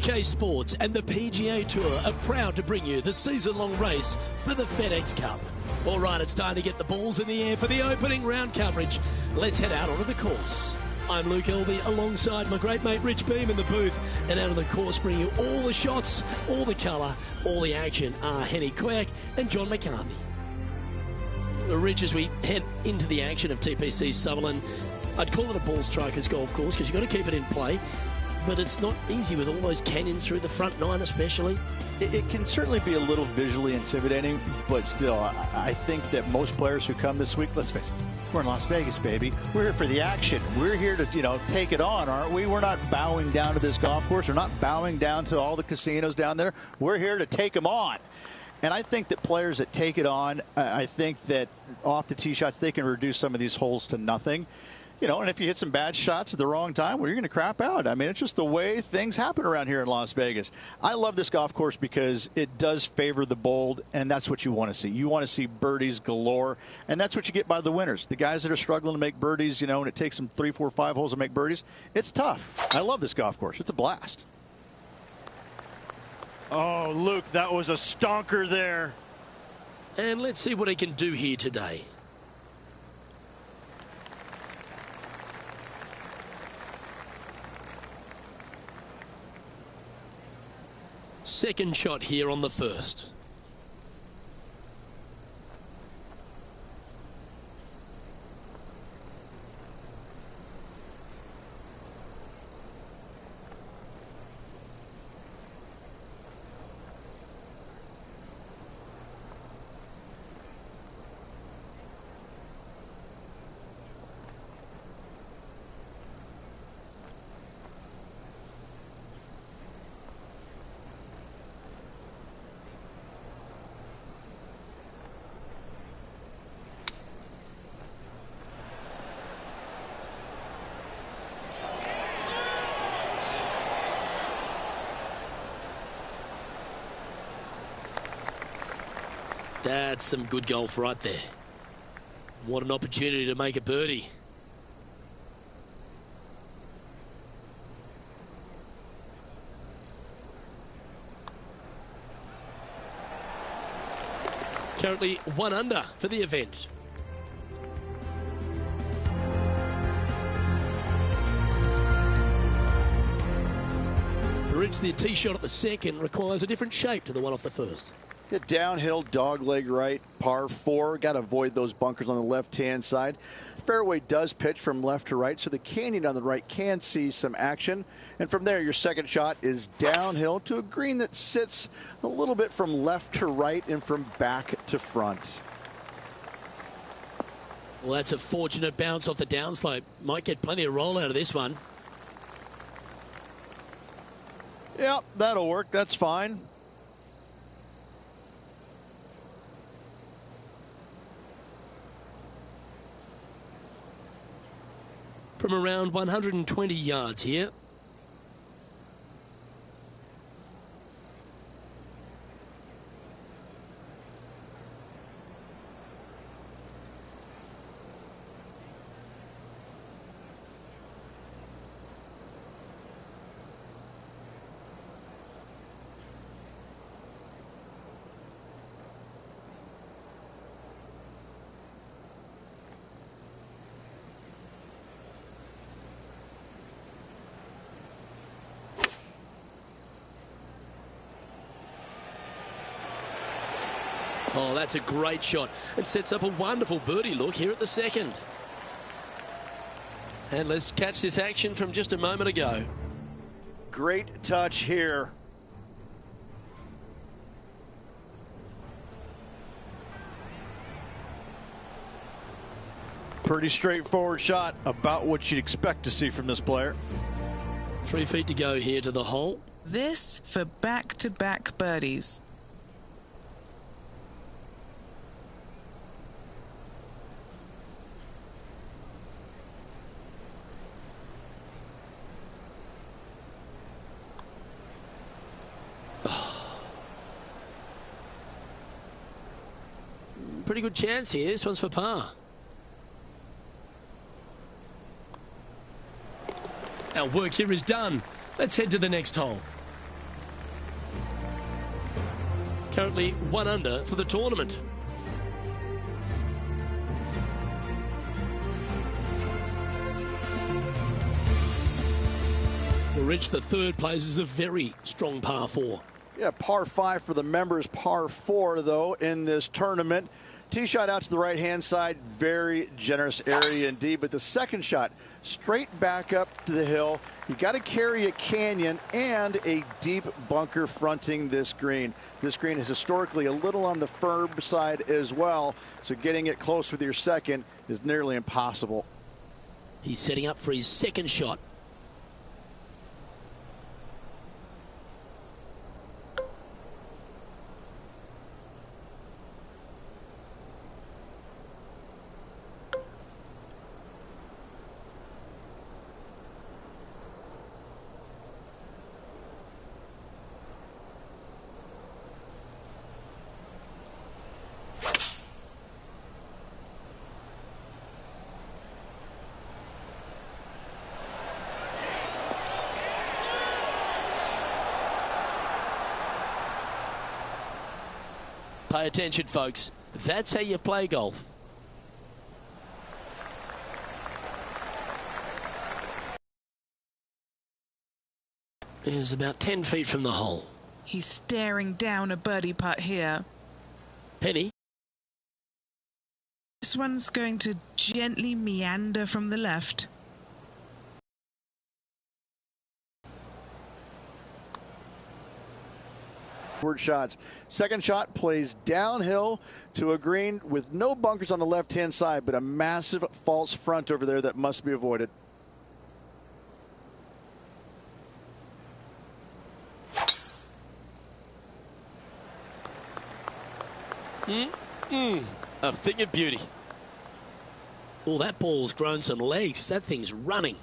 UK Sports and the PGA Tour are proud to bring you the season-long race for the FedEx Cup. All right, it's time to get the balls in the air for the opening round coverage. Let's head out onto the course. I'm Luke Elvey alongside my great mate Rich Beam in the booth, and out on the course bringing you all the shots, all the colour, all the action are Henny Quirk and John McCarthy. Rich, as we head into the action of TPC Sutherland, I'd call it a ball striker's golf course because you've got to keep it in play, but it's not easy with all those canyons through the front nine especially. It can certainly be a little visually intimidating, but still, I think that most players who come this week, let's face it, we're in Las Vegas, baby. We're here for the action. We're here to, take it on, aren't we? We're not bowing down to this golf course. We're not bowing down to all the casinos down there. We're here to take them on. And I think that players that take it on, I think that off the tee shots, they can reduce some of these holes to nothing. And if you hit some bad shots at the wrong time, well, you're going to crap out. I mean, it's just the way things happen around here in Las Vegas. I love this golf course because it does favor the bold, and that's what you want to see. You want to see birdies galore, and that's what you get by the winners. The guys that are struggling to make birdies, and it takes them 3, 4, 5 holes to make birdies, it's tough. I love this golf course. It's a blast. Oh, Luke, that was a stonker there. And let's see what he can do here today. Second shot here on the first. That's some good golf right there. What an opportunity to make a birdie. Currently 1 under for the event. Rich, the tee shot at the second requires a different shape to the one off the first. Get downhill, dogleg right, par 4. Got to avoid those bunkers on the left-hand side. Fairway does pitch from left to right, so the canyon on the right can see some action. And from there, your second shot is downhill to a green that sits a little bit from left to right and from back to front. Well, that's a fortunate bounce off the downslope. Might get plenty of roll out of this one. Yep, that'll work. That's fine. From around 120 yards here. Oh, that's a great shot. It sets up a wonderful birdie look here at the second. And let's catch this action from just a moment ago. Great touch here. Pretty straightforward shot, about what you'd expect to see from this player. 3 feet to go here to the hole. This for back-to-back birdies. Pretty good chance here. This one's for par. Our work here is done. Let's head to the next hole. Currently 1 under for the tournament. Well, Rich, the third place is a very strong par 4. Yeah, par 5 for the members, par 4 though in this tournament. Tee shot out to the right-hand side, very generous area indeed. But the second shot, straight back up to the hill. You got to carry a canyon and a deep bunker fronting this green. This green is historically a little on the firm side as well, so getting it close with your second is nearly impossible. He's setting up for his second shot. Pay attention, folks. That's how you play golf. Is about 10 feet from the hole. He's staring down a birdie putt here. Penny. This one's going to gently meander from the left. Shots. Second shot plays downhill to a green with no bunkers on the left-hand side, but a massive false front over there that must be avoided. A thing of beauty. Oh, that ball's grown some legs. That thing's running.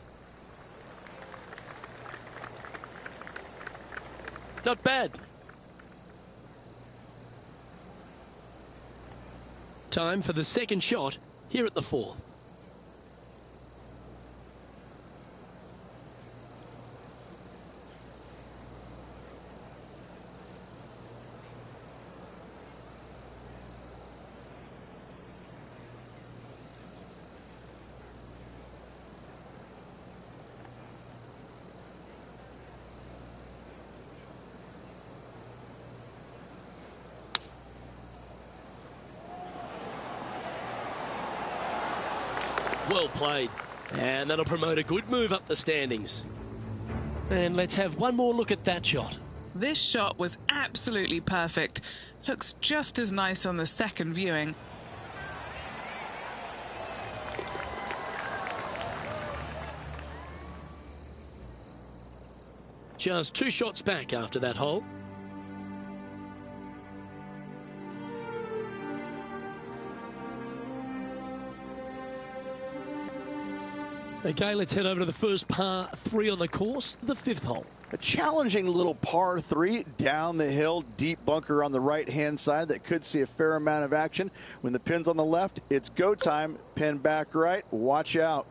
Not bad. Time for the second shot here at the fourth. Well played. And that'll promote a good move up the standings. And let's have one more look at that shot. This shot was absolutely perfect. Looks just as nice on the second viewing. Just 2 shots back after that hole. Okay, let's head over to the first par 3 on the course, the 5th hole. A challenging little par 3 down the hill, deep bunker on the right-hand side that could see a fair amount of action. When the pin's on the left, it's go time. Pin back right, watch out.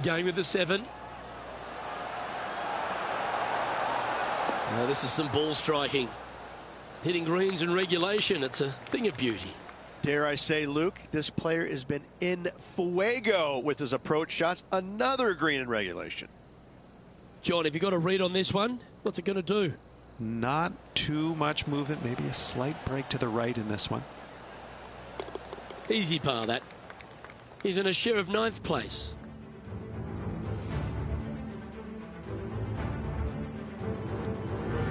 Going with the 7. This is some ball striking. Hitting greens in regulation, it's a thing of beauty. Dare I say, Luke, this player has been in fuego with his approach shots. Another green in regulation. John, have you got a read on this one? What's it going to do? Not too much movement, maybe a slight break to the right in this one. Easy par, that. He's in a share of 9th place.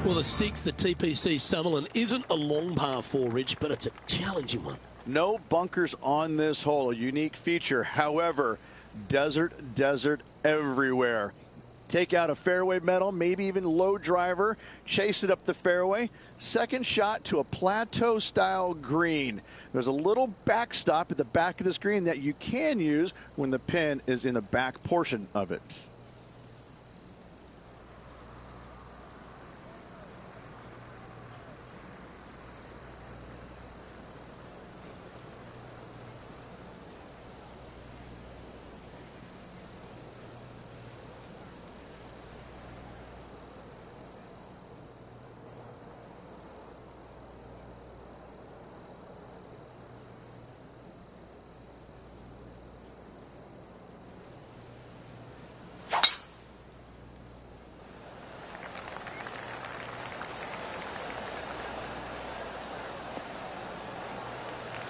Well, the 6th, the TPC Summerlin, isn't a long par 4, Rich, but it's a challenging one. No bunkers on this hole, a unique feature. However, desert everywhere. Take out a fairway metal, maybe even low driver, chase it up the fairway. Second shot to a plateau style green. There's a little backstop at the back of this green that you can use when the pin is in the back portion of it.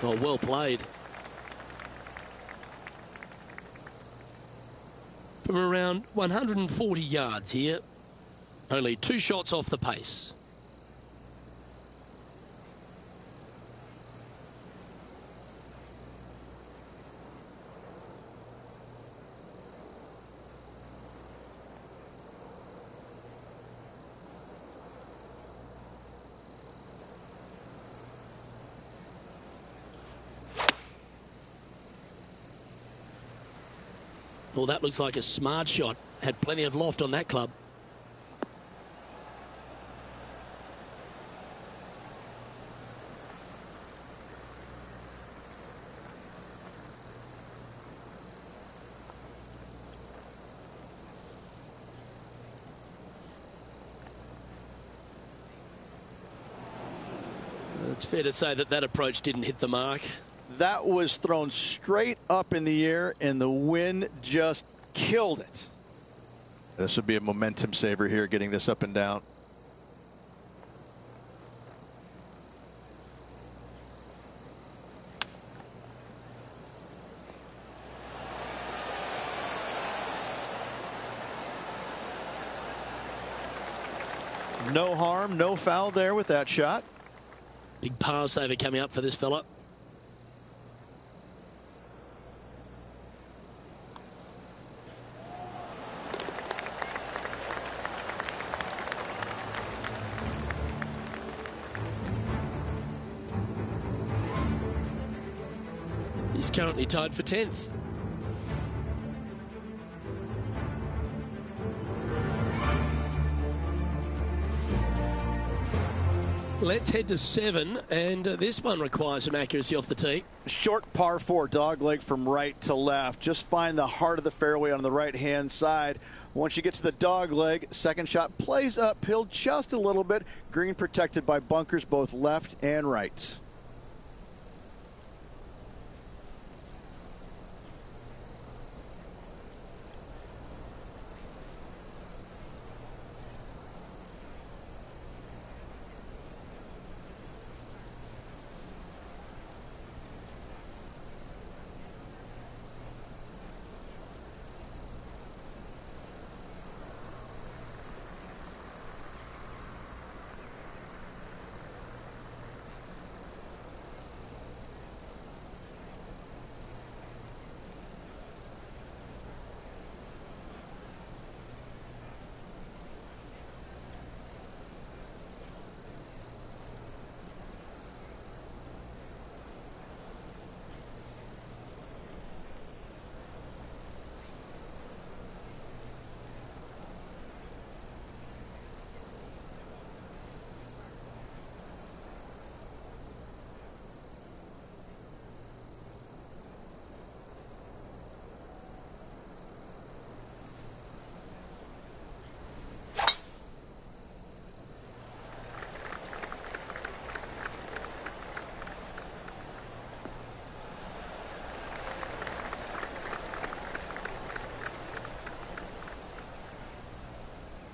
Oh, well played. From around 140 yards here. Only 2 shots off the pace. Well, that looks like a smart shot. Had plenty of loft on that club. It's fair to say that that approach didn't hit the mark. That was thrown straight up in the air, and the wind just killed it. This would be a momentum saver here, getting this up and down. No harm, no foul there with that shot. Big par saver coming up for this fella. He's currently tied for 10th. Let's head to 7, and this one requires some accuracy off the tee. Short par 4 dog leg from right to left. Just find the heart of the fairway on the right-hand side. Once you get to the dog leg, second shot plays uphill just a little bit. Green protected by bunkers both left and right.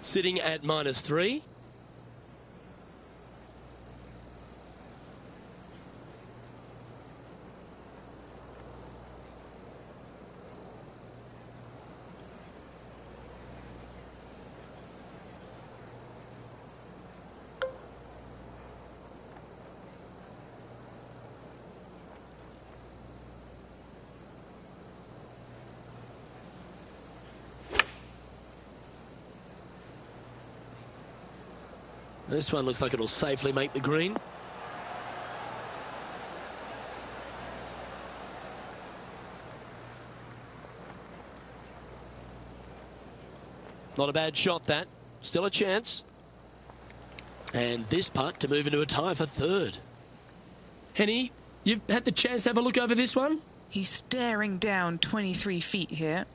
Sitting at -3. This one looks like it'll safely make the green. Not a bad shot, that. Still a chance. And this putt to move into a tie for 3rd. Henny, you've had the chance to have a look over this one? He's staring down 23 feet here.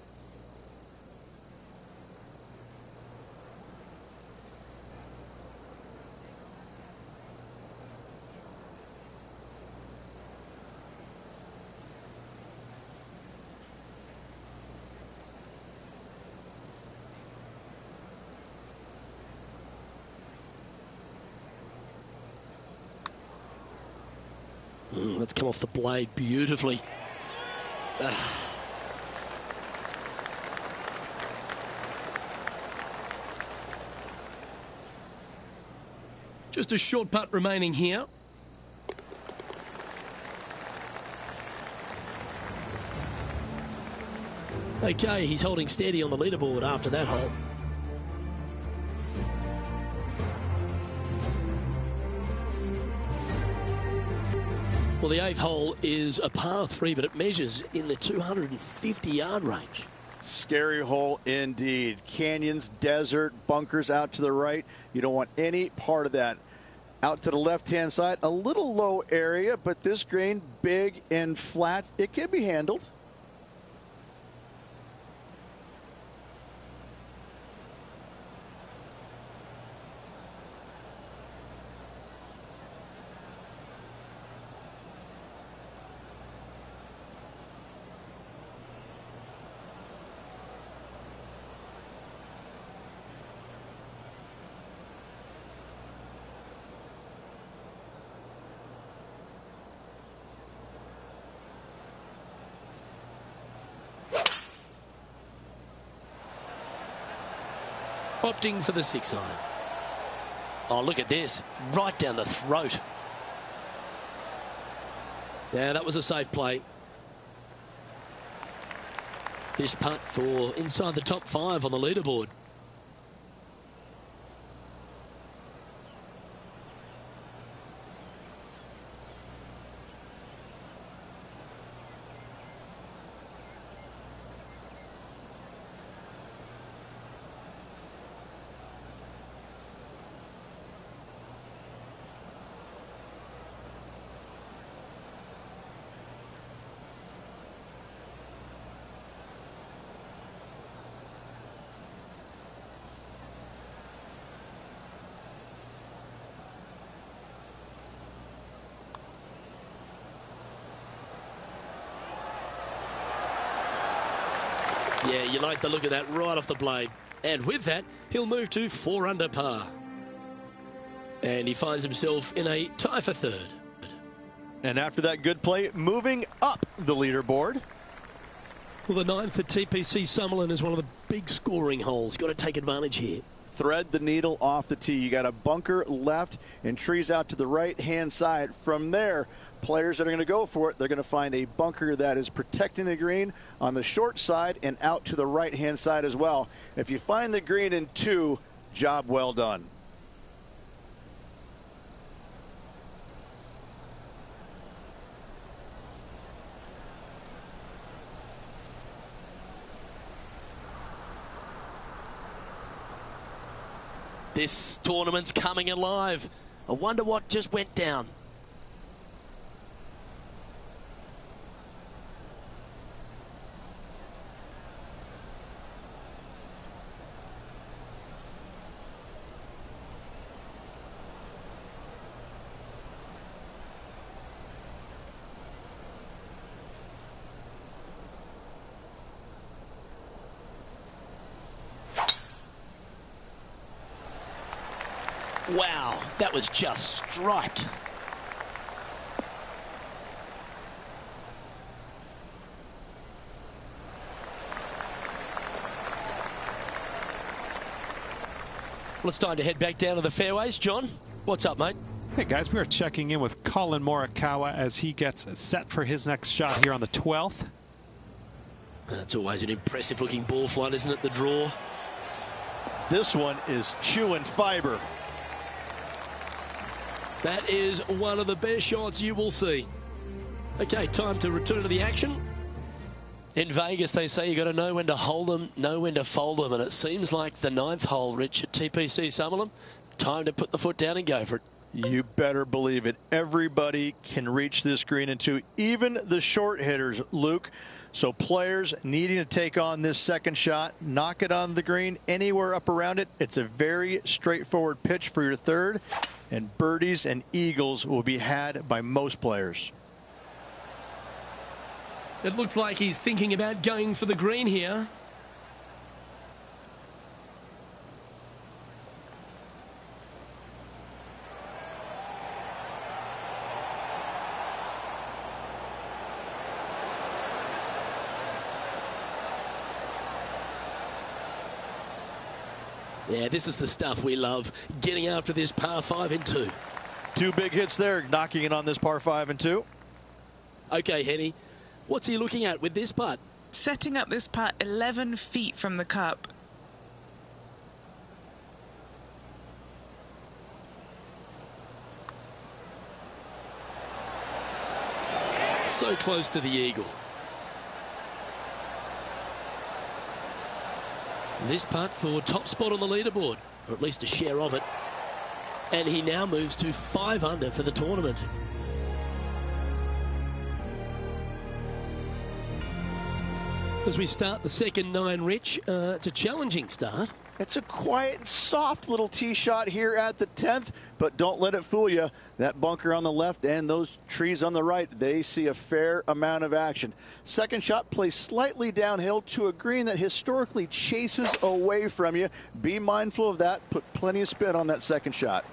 That's come off the blade beautifully. Just a short putt remaining here. Okay, he's holding steady on the leaderboard after that hole. Well, the 8th hole is a par 3, but it measures in the 250-yard range. Scary hole indeed. Canyons, desert, bunkers out to the right. You don't want any part of that. Out to the left-hand side, a little low area, but this green, big and flat, it can be handled. Opting for the 6-iron. Oh, look at this. Right down the throat. Yeah, that was a safe play. This putt for inside the top 5 on the leaderboard. Yeah, you like the look of that right off the blade. And with that, he'll move to 4 under par. And he finds himself in a tie for 3rd. And after that good play, moving up the leaderboard. Well, the 9th at TPC Summerlin is one of the big scoring holes. Got to take advantage here. Thread the needle off the tee. You got a bunker left and trees out to the right-hand side. From there, players that are going to go for it, they're going to find a bunker that is protecting the green on the short side and out to the right-hand side as well. If you find the green in 2, job well done. This tournament's coming alive. I wonder what just went down. Wow, that was just striped. Well, it's time to head back down to the fairways. John, what's up, mate? Hey guys, we are checking in with Colin Morikawa as he gets set for his next shot here on the 12th. That's always an impressive looking ball flight, isn't it, the draw? This one is chewing fiber. That is one of the best shots you will see. Okay, time to return to the action. In Vegas, they say you got to know when to hold them, know when to fold them, and it seems like the 9th hole, Rich, at TPC Summerlin, time to put the foot down and go for it. You better believe it. Everybody can reach this green in 2, even the short hitters, Luke. So players needing to take on this second shot, knock it on the green, anywhere up around it. It's a very straightforward pitch for your 3rd, and birdies and eagles will be had by most players. It looks like he's thinking about going for the green here. Yeah, this is the stuff we love, getting after this par 5 in 2. 2 big hits there, knocking it on this par 5 in 2. Okay, Henny, what's he looking at with this putt? Setting up this putt 11 feet from the cup. So close to the eagle. This putt for top spot on the leaderboard, or at least a share of it. And he now moves to 5 under for the tournament. As we start the second 9, Rich, it's a challenging start. It's a quiet, soft little tee shot here at the 10th, but don't let it fool you. That bunker on the left and those trees on the right, they see a fair amount of action. Second shot plays slightly downhill to a green that historically chases away from you. Be mindful of that. Put plenty of spin on that second shot.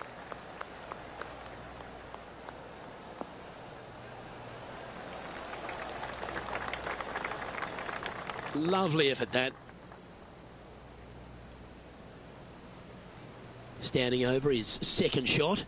Lovely effort, that. Standing over his second shot.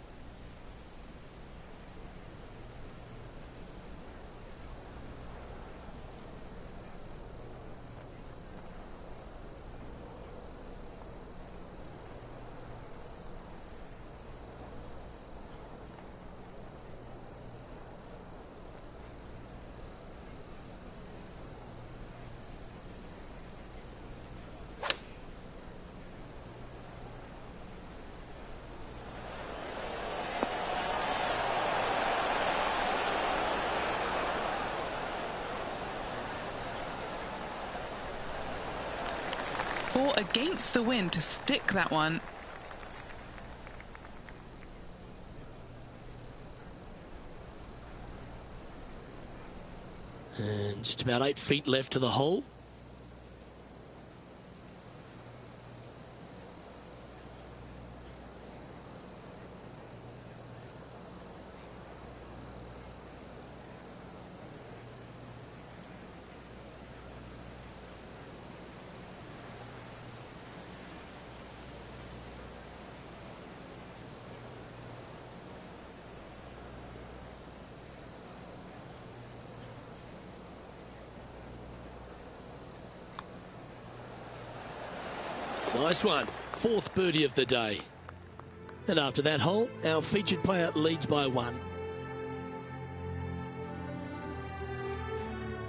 Fought against the wind to stick that one. And just about 8 feet left to the hole. Nice one. 4th birdie of the day. And after that hole, our featured player leads by 1.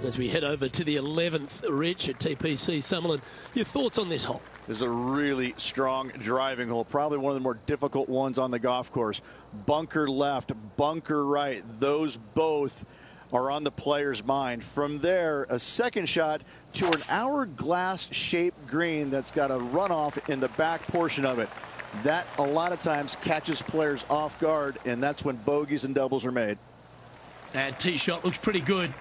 As we head over to the 11th, Rich, at TPC Summerlin, your thoughts on this hole? This is a really strong driving hole, probably one of the more difficult ones on the golf course. Bunker left, bunker right, those both are on the player's mind. From there, a second shot to an hourglass-shaped green that's got a runoff in the back portion of it. That, a lot of times, catches players off guard, and that's when bogeys and doubles are made. That tee shot looks pretty good.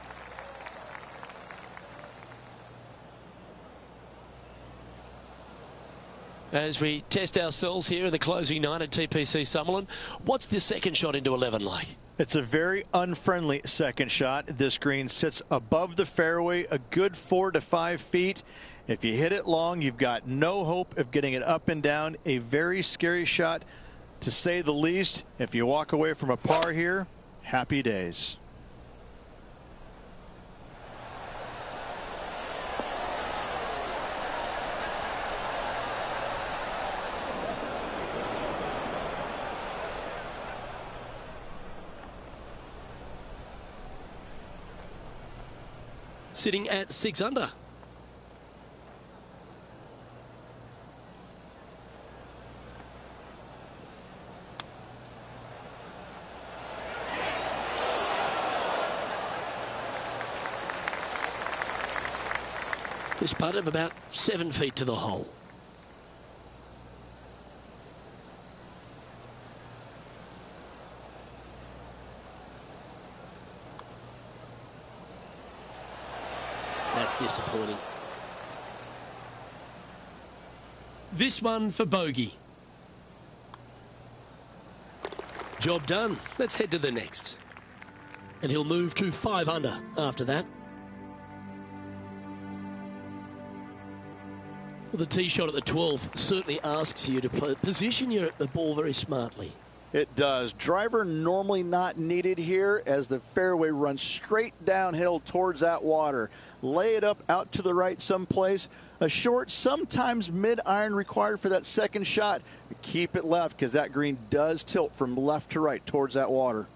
As we test ourselves here in the closing 9 at TPC Summerlin, what's the second shot into 11 like? It's a very unfriendly second shot. This green sits above the fairway a good 4 to 5 feet. If you hit it long, you've got no hope of getting it up and down. A very scary shot, to say the least. If you walk away from a par here, happy days. Sitting at 6 under. This putt of about 7 feet to the hole. That's disappointing. This one for bogey. Job done. Let's head to the next. And he'll move to 5 under after that. Well, the tee shot at the 12th certainly asks you to position the ball very smartly. It does. Driver normally not needed here as the fairway runs straight downhill towards that water. Lay it up out to the right someplace. A short, sometimes mid-iron required for that second shot. Keep it left because that green does tilt from left to right towards that water.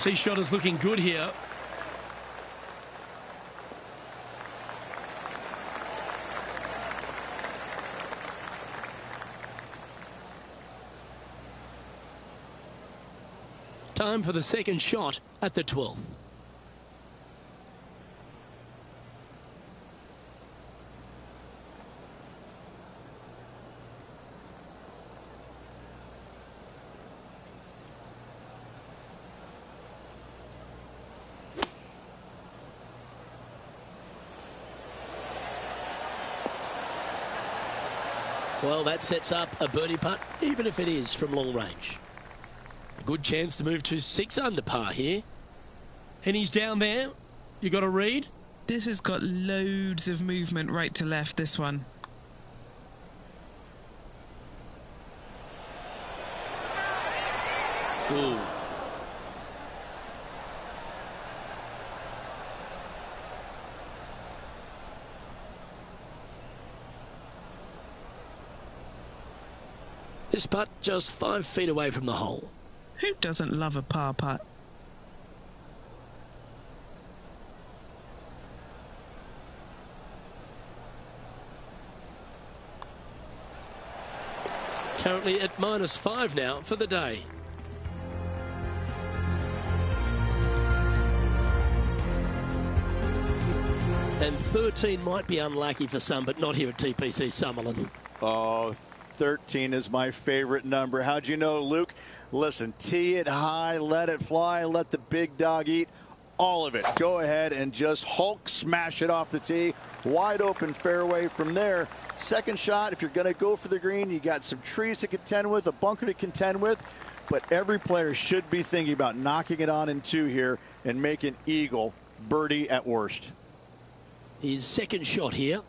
Tee shot is looking good here. Time for the second shot at the 12th. Well, that sets up a birdie putt, even if it is from long range. A good chance to move to 6 under par here. And he's down there. You got a read? This has got loads of movement right to left, this one. Ooh. This putt just 5 feet away from the hole. Who doesn't love a par putt? Currently at -5 now for the day. And 13 might be unlucky for some, but not here at TPC Summerlin. Oh, 13 is my favorite number. How'd you know, Luke? Listen, tee it high, let it fly, let the big dog eat. All of it. Go ahead and just Hulk smash it off the tee. Wide open fairway from there. Second shot, if you're going to go for the green, you got some trees to contend with, a bunker to contend with. But every player should be thinking about knocking it on in 2 here and making eagle birdie at worst. His second shot here.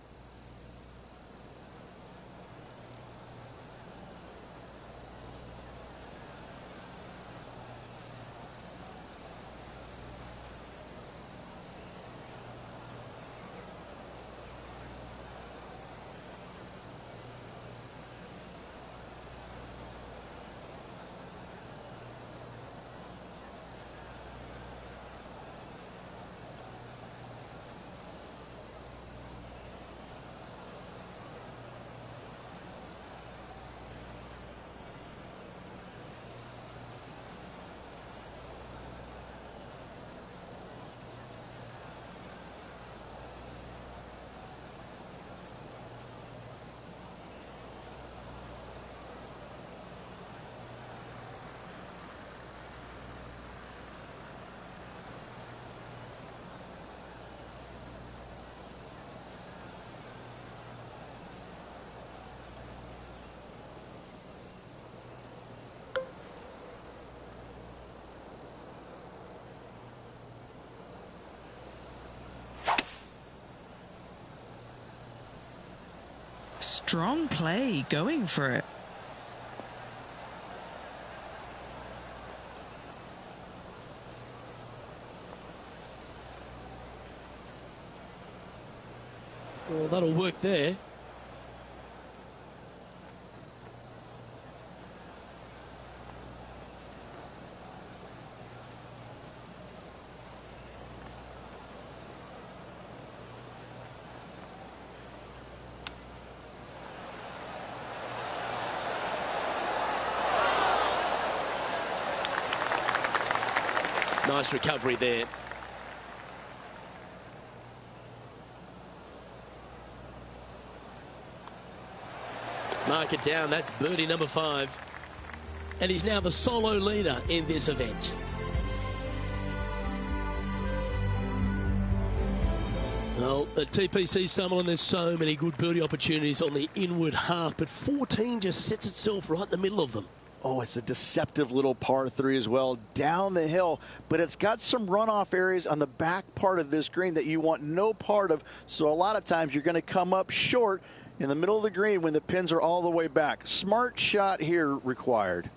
Strong play, going for it. Well, that'll work there. Nice recovery there. Mark it down. That's birdie number 5. And he's now the solo leader in this event. Well, at TPC Summerlin, there's so many good birdie opportunities on the inward half, but 14 just sets itself right in the middle of them. Oh, it's a deceptive little par 3 as well, down the hill, but it's got some runoff areas on the back part of this green that you want no part of, so a lot of times you're going to come up short in the middle of the green when the pins are all the way back. Smart shot here required.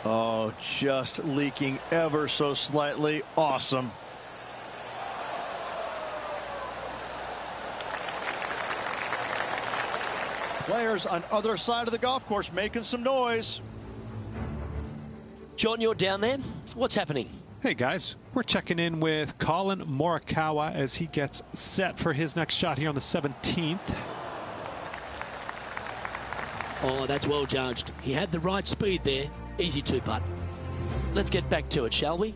Oh, just leaking ever so slightly. Awesome. Players on other side of the golf course making some noise. John, you're down there. What's happening? Hey guys, we're checking in with Collin Morikawa as he gets set for his next shot here on the 17th. Oh, that's well judged. He had the right speed there. Easy 2-putt. Let's get back to it, shall we?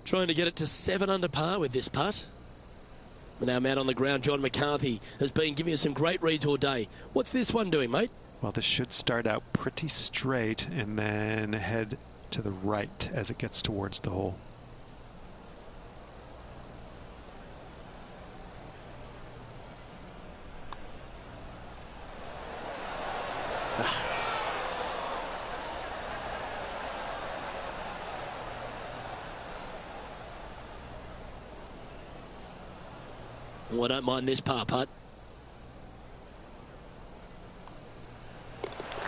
Trying to get it to 7 under par with this putt. And our man on the ground, John McCarthy, has been giving us some great reads all day. What's this one doing, mate? Well, this should start out pretty straight and then head to the right as it gets towards the hole. Oh, I don't mind this par putt.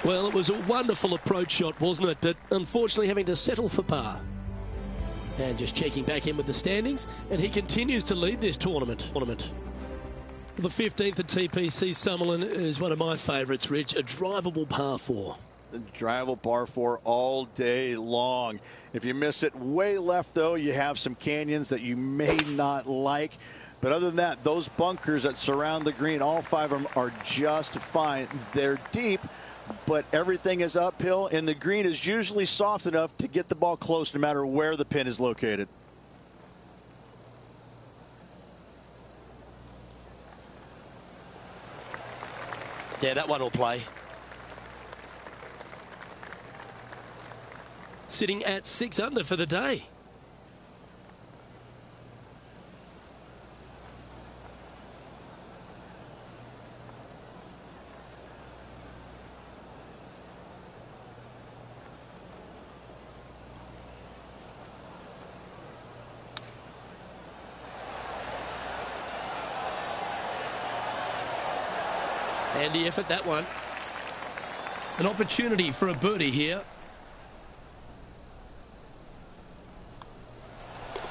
Well, it was a wonderful approach shot, wasn't it? But unfortunately having to settle for par. And just checking back in with the standings, and he continues to lead this tournament. The 15th at TPC Summerlin is one of my favourites, Rich. A drivable par 4. Drivable par 4 all day long. If you miss it way left, though, you have some canyons that you may not like. But other than that, those bunkers that surround the green, all 5 of them are just fine. They're deep, but everything is uphill, and the green is usually soft enough to get the ball close no matter where the pin is located. Yeah, that one will play. Sitting at 6 under for the day. Handy effort, that one. An opportunity for a birdie here.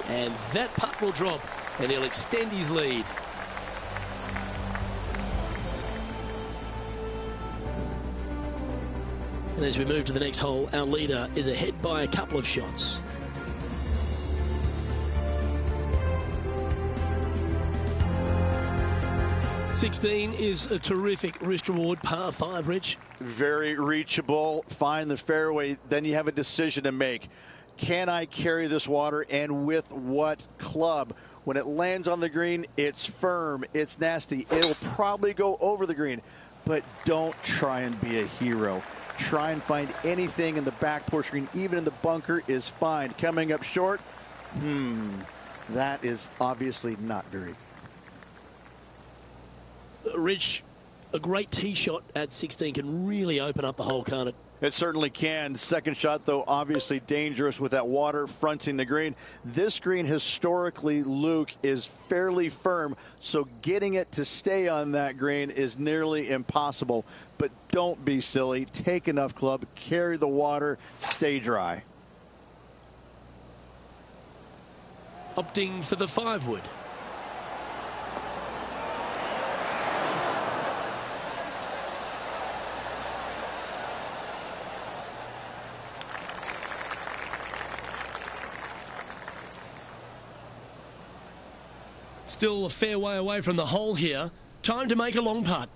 And that putt will drop, and he'll extend his lead. And as we move to the next hole, our leader is ahead by a couple of shots. $16 is a terrific risk reward, par 5, Rich. Very reachable. Find the fairway. Then you have a decision to make. Can I carry this water, and with what club? When it lands on the green, it's firm, it's nasty. It'll probably go over the green, but don't try and be a hero. Try and find anything in the back portion, even in the bunker is fine. Coming up short, that is obviously not very. Rich, a great tee shot at 16 can really open up the hole, can't it? It certainly can. Second shot, though, obviously dangerous with that water fronting the green. This green, historically, Luke, is fairly firm, so getting it to stay on that green is nearly impossible. But don't be silly. Take enough club, carry the water, stay dry. Opting for the 5-wood. Still a fair way away from the hole here. Time to make a long putt.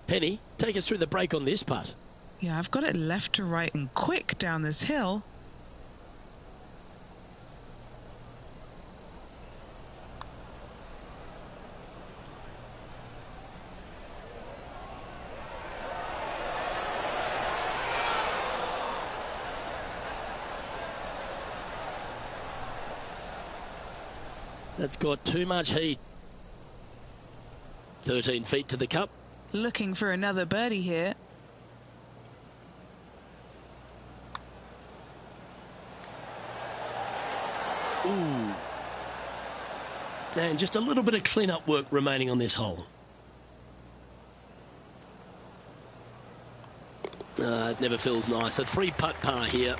Penny, take us through the break on this putt. Yeah, I've got it left to right and quick down this hill. That's got too much heat. 13 feet to the cup. Looking for another birdie here. Ooh. And just a little bit of clean-up work remaining on this hole. It never feels nice. A 3-putt par here.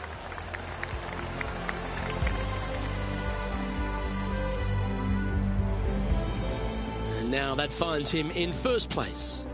Now that finds him in first place.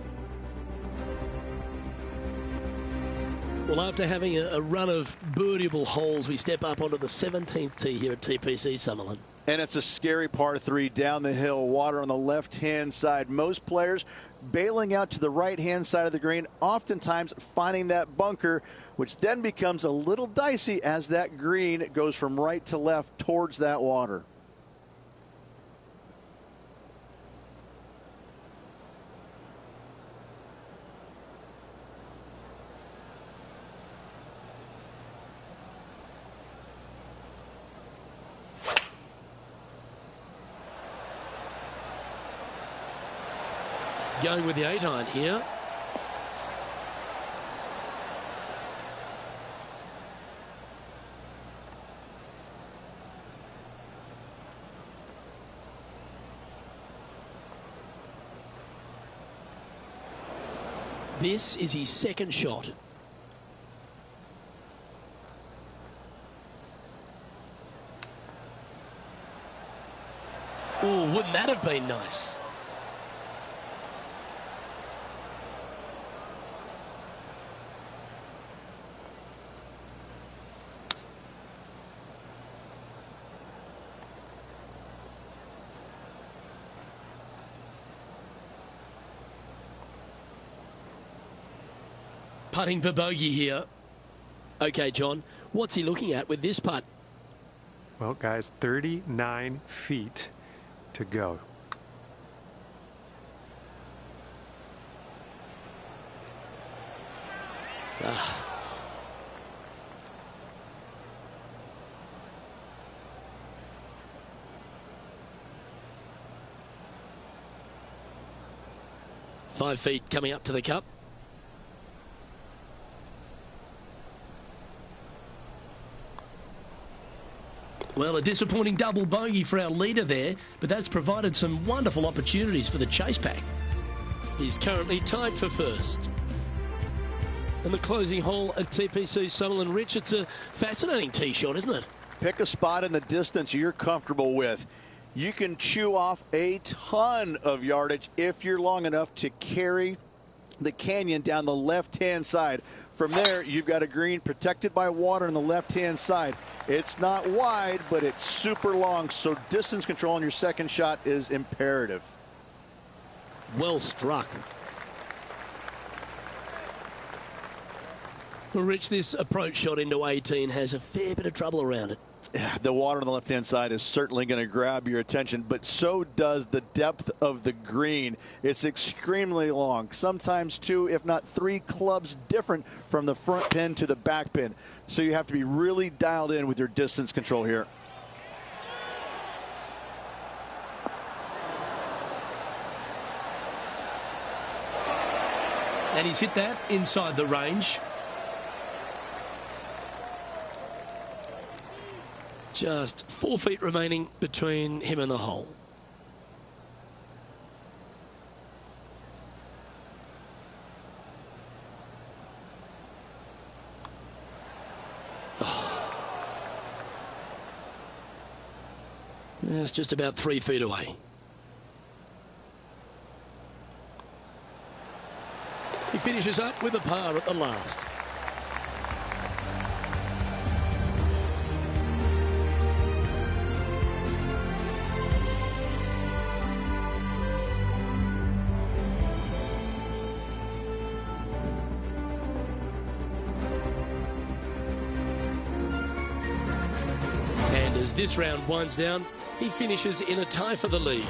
Well, after having a run of birdieable holes, we step up onto the 17th tee here at TPC Summerlin. And it's a scary par 3 down the hill, water on the left-hand side. Most players bailing out to the right-hand side of the green, oftentimes finding that bunker, which then becomes a little dicey as that green goes from right to left towards that water. Going with the 8-iron here. This is his second shot. Oh, wouldn't that have been nice? Putting for bogey here. Okay, John, what's he looking at with this putt? Well, guys, 39 feet to go. Ah. Five feet coming up to the cup. Well, a disappointing double bogey for our leader there, but that's provided some wonderful opportunities for the chase pack. He's currently tied for first. And the closing hole at TPC Summerlin. Rich, it's a fascinating tee shot, isn't it? Pick a spot in the distance you're comfortable with. You can chew off a ton of yardage if you're long enough to carry the canyon down the left-hand side. From there, you've got a green protected by water on the left-hand side. It's not wide, but it's super long, so distance control on your second shot is imperative. Well struck. Well, Rich, this approach shot into 18 has a fair bit of trouble around it. The water on the left-hand side is certainly going to grab your attention, but so does the depth of the green. It's extremely long, sometimes 2, if not 3 clubs different from the front pin to the back pin. So you have to be really dialed in with your distance control here. And he's hit that inside the range. Just 4 feet remaining between him and the hole. It's just about 3 feet away. He finishes up with a par at the last. And as this round winds down, he finishes in a tie for the lead.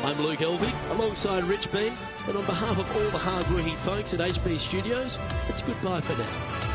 I'm Luke Elvy, alongside Rich Beem, and on behalf of all the hard-working folks at HB Studios, it's goodbye for now.